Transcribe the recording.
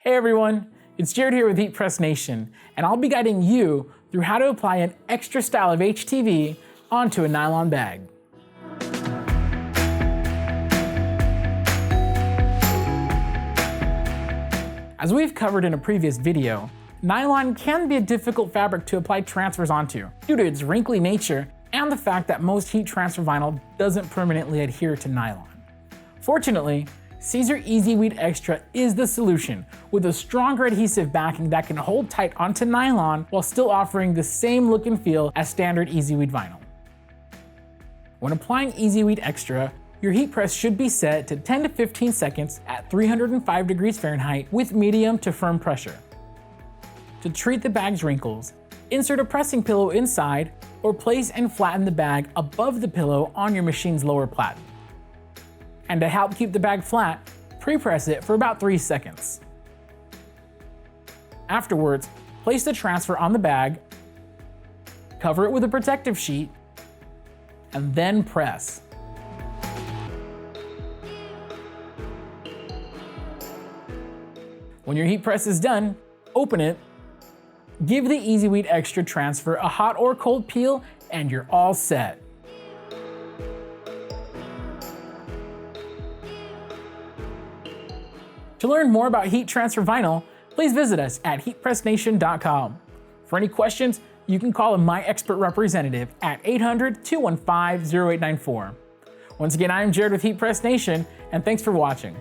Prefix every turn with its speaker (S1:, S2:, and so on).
S1: Hey everyone, it's Jared here with Heat Press Nation, and I'll be guiding you through how to apply an extra style of HTV onto a nylon bag. As we've covered in a previous video, nylon can be a difficult fabric to apply transfers onto due to its wrinkly nature and the fact that most heat transfer vinyl doesn't permanently adhere to nylon. Fortunately, Siser EasyWeed Extra is the solution, with a stronger adhesive backing that can hold tight onto nylon while still offering the same look and feel as standard EasyWeed vinyl. When applying EasyWeed Extra, your heat press should be set to 10 to 15 seconds at 305 degrees Fahrenheit with medium to firm pressure. To treat the bag's wrinkles, insert a pressing pillow inside or place and flatten the bag above the pillow on your machine's lower plat. And to help keep the bag flat, pre-press it for about 3 seconds. Afterwards, place the transfer on the bag, cover it with a protective sheet, and then press. When your heat press is done, open it, give the EasyWeed Extra transfer a hot or cold peel, and you're all set. To learn more about heat transfer vinyl, please visit us at heatpressnation.com. For any questions, you can call my expert representative at 800-215-0894. Once again, I'm Jared with Heat Press Nation, and thanks for watching.